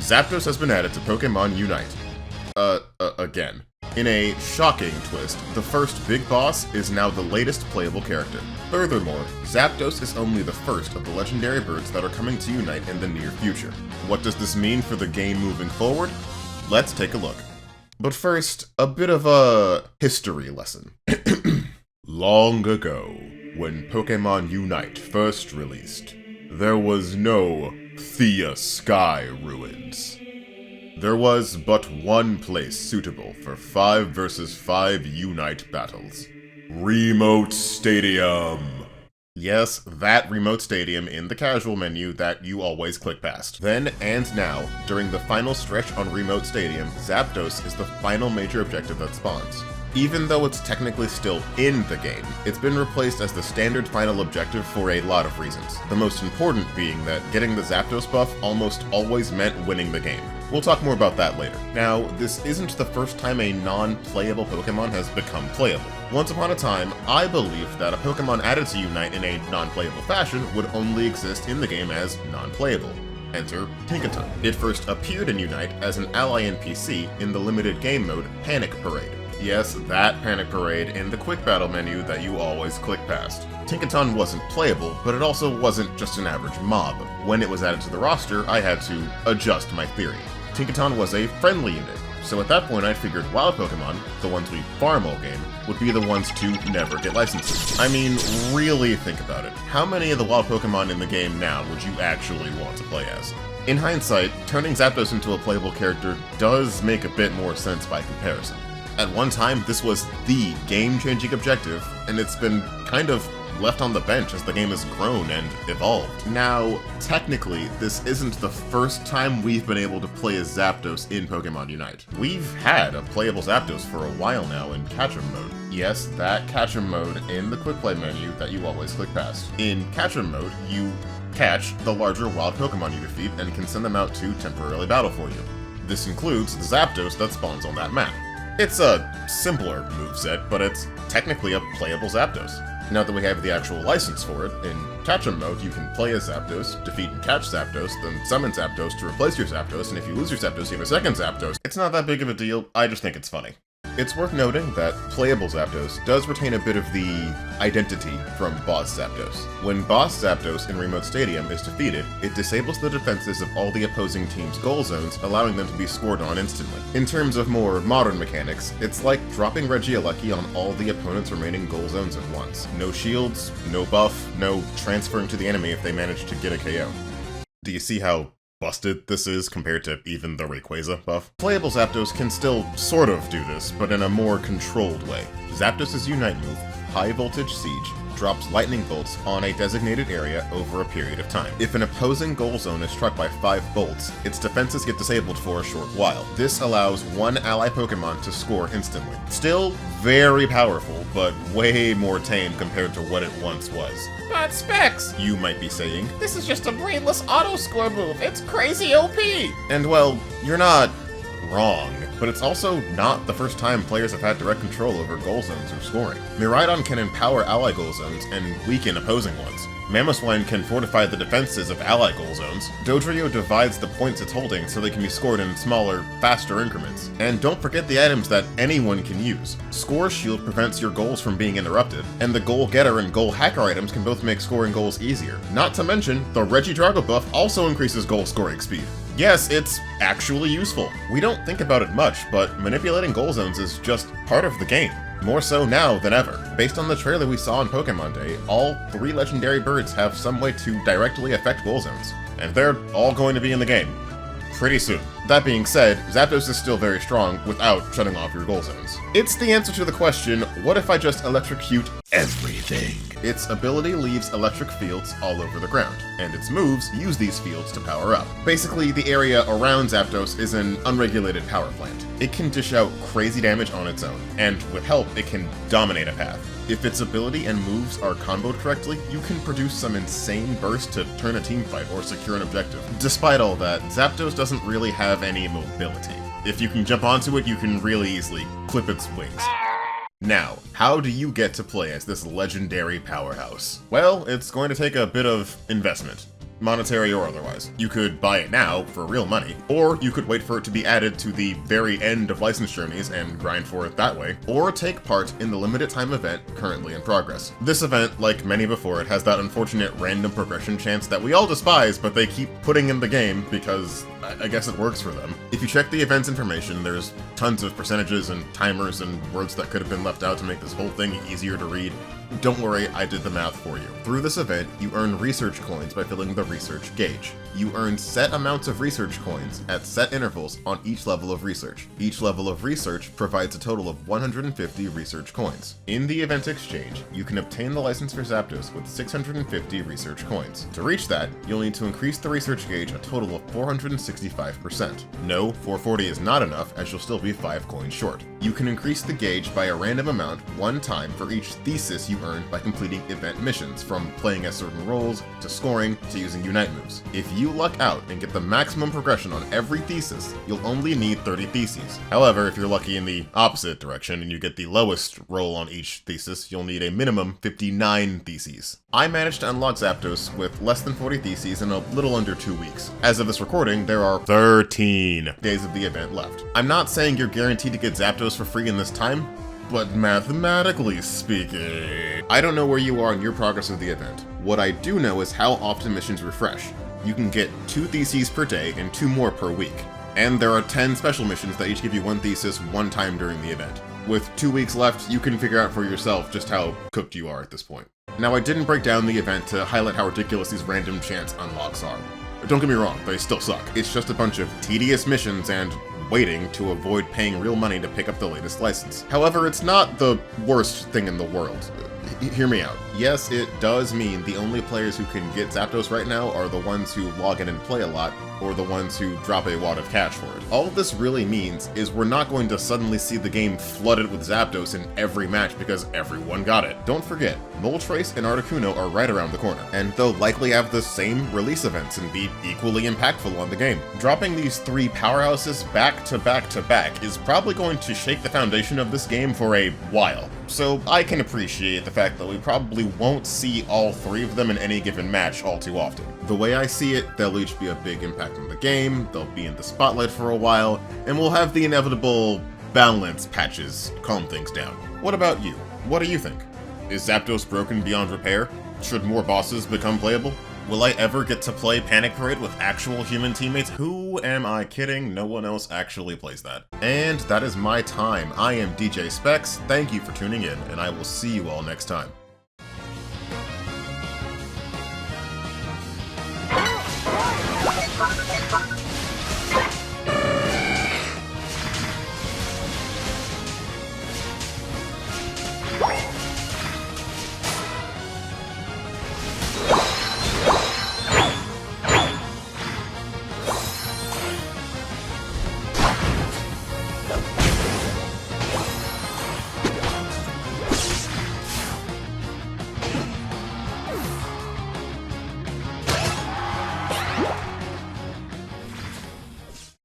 Zapdos has been added to Pokemon Unite. Again. In a shocking twist, the first big boss is now the latest playable character. Furthermore, Zapdos is only the first of the legendary birds that are coming to Unite in the near future. What does this mean for the game moving forward? Let's take a look. But first, a bit of a history lesson. Long ago, when Pokemon Unite first released, there was no Thea Sky Ruins. There was but one place suitable for 5 versus 5 Unite battles. Remote Stadium! Yes, that Remote Stadium in the casual menu that you always click past. Then and now, during the final stretch on Remote Stadium, Zapdos is the final major objective that spawns. Even though it's technically still in the game, it's been replaced as the standard final objective for a lot of reasons. The most important being that getting the Zapdos buff almost always meant winning the game. We'll talk more about that later. Now, this isn't the first time a non-playable Pokemon has become playable. Once upon a time, I believed that a Pokemon added to Unite in a non-playable fashion would only exist in the game as non-playable. Enter Tinkaton. It first appeared in Unite as an ally NPC in the limited game mode Panic Parade. Yes, that Panic Parade in the quick battle menu that you always click past. Tinkaton wasn't playable, but it also wasn't just an average mob. When it was added to the roster, I had to adjust my theory. Tinkaton was a friendly unit, so at that point I figured wild Pokemon, the ones we farm all game, would be the ones to never get licenses. I mean, really think about it. How many of the wild Pokemon in the game now would you actually want to play as? In hindsight, turning Zapdos into a playable character does make a bit more sense by comparison. At one time, this was the game-changing objective, and it's been kind of left on the bench as the game has grown and evolved. Now, technically, this isn't the first time we've been able to play as Zapdos in Pokemon Unite. We've had a playable Zapdos for a while now in Catch-em mode. Yes, that Catch-em mode in the quick play menu that you always click past. In Catch-em mode, you catch the larger wild Pokemon you defeat and can send them out to temporarily battle for you. This includes the Zapdos that spawns on that map. It's a simpler moveset, but it's technically a playable Zapdos. Now that we have the actual license for it, in Catch-em mode you can play as Zapdos, defeat and catch Zapdos, then summon Zapdos to replace your Zapdos, and if you lose your Zapdos you have a second Zapdos. It's not that big of a deal, I just think it's funny. It's worth noting that playable Zapdos does retain a bit of the identity from Boss Zapdos. When Boss Zapdos in Remote Stadium is defeated, it disables the defenses of all the opposing team's goal zones, allowing them to be scored on instantly. In terms of more modern mechanics, it's like dropping Regieleki on all the opponent's remaining goal zones at once. No shields, no buff, no transferring to the enemy if they manage to get a KO. Do you see how busted this is compared to even the Rayquaza buff? Playable Zapdos can still sort of do this, but in a more controlled way. Zapdos' Unite move, High Voltage Siege, drops lightning bolts on a designated area over a period of time. If an opposing goal zone is struck by 5 bolts, its defenses get disabled for a short while. This allows one ally Pokemon to score instantly. Still very powerful, but way more tame compared to what it once was. But Specs, You might be saying, this is just a brainless auto-score move. It's crazy OP. and well, you're not wrong, but it's also not the first time players have had direct control over goal zones or scoring. Miraidon can empower ally goal zones and weaken opposing ones. Mamoswine can fortify the defenses of ally goal zones. Dodrio divides the points it's holding so they can be scored in smaller, faster increments. And don't forget the items that anyone can use. Score Shield prevents your goals from being interrupted, and the Goal Getter and Goal Hacker items can both make scoring goals easier. Not to mention, the Regidrago buff also increases goal scoring speed. Yes, it's actually useful. We don't think about it much, but manipulating goal zones is just part of the game. More so now than ever. Based on the trailer we saw on Pokemon Day, all 3 legendary birds have some way to directly affect goal zones, and they're all going to be in the game pretty soon. That being said, Zapdos is still very strong without shutting off your goal zones. It's the answer to the question, what if I just electrocute everything? Its ability leaves electric fields all over the ground, and its moves use these fields to power up. Basically, the area around Zapdos is an unregulated power plant. It can dish out crazy damage on its own, and with help, it can dominate a path. If its ability and moves are comboed correctly, you can produce some insane burst to turn a teamfight or secure an objective. Despite all that, Zapdos doesn't really have any mobility. If you can jump onto it, you can really easily clip its wings. Now, how do you get to play as this legendary powerhouse? Well, it's going to take a bit of investment. monetary or otherwise. You could buy it now for real money, or you could wait for it to be added to the very end of license journeys and grind for it that way, or take part in the limited time event currently in progress. This event, like many before it, has that unfortunate random progression chance that we all despise, but they keep putting in the game because I guess it works for them. If you check the event's information, there's tons of percentages and timers and words that could have been left out to make this whole thing easier to read. Don't worry, I did the math for you. Through this event, you earn research coins by filling the research gauge. You earn set amounts of research coins at set intervals on each level of research. Each level of research provides a total of 150 research coins. In the event exchange, you can obtain the license for Zapdos with 650 research coins. To reach that, you'll need to increase the research gauge a total of 465%. No, 440 is not enough, as you'll still be 5 coins short. You can increase the gauge by a random amount one time for each thesis you earn by completing event missions, from playing as certain roles, to scoring, to using Unite moves. If you luck out and get the maximum progression on every thesis, you'll only need 30 theses. However, if you're lucky in the opposite direction and you get the lowest roll on each thesis, you'll need a minimum 59 theses. I managed to unlock Zapdos with less than 40 theses in a little under 2 weeks. As of this recording, there are 13 days of the event left. I'm not saying you're guaranteed to get Zapdos for free in this time, but mathematically speaking, I don't know where you are in your progress of the event. What I do know is how often missions refresh. You can get 2 theses per day and 2 more per week. And there are 10 special missions that each give you 1 thesis one time during the event. With 2 weeks left, you can figure out for yourself just how cooked you are at this point. Now, I didn't break down the event to highlight how ridiculous these random chance unlocks are. Don't get me wrong, they still suck. It's just a bunch of tedious missions and waiting to avoid paying real money to pick up the latest license. However, it's not the worst thing in the world. Hear me out. Yes, it does mean the only players who can get Zapdos right now are the ones who log in and play a lot, or the ones who drop a wad of cash for it. All this really means is we're not going to suddenly see the game flooded with Zapdos in every match because everyone got it. Don't forget, Moltres and Articuno are right around the corner, and they'll likely have the same release events and be equally impactful on the game. Dropping these 3 powerhouses back to back to back is probably going to shake the foundation of this game for a while. So I can appreciate the fact that we probably won't see all 3 of them in any given match all too often. The way I see it, they'll each be a big impact on the game, they'll be in the spotlight for a while, and we'll have the inevitable balance patches calm things down. What about you? What do you think? Is Zapdos broken beyond repair? Should more bosses become playable? Will I ever get to play Panic Parade with actual human teammates? Who am I kidding? No one else actually plays that. And that is my time. I am DJ Specs. Thank you for tuning in, and I will see you all next time. Oh,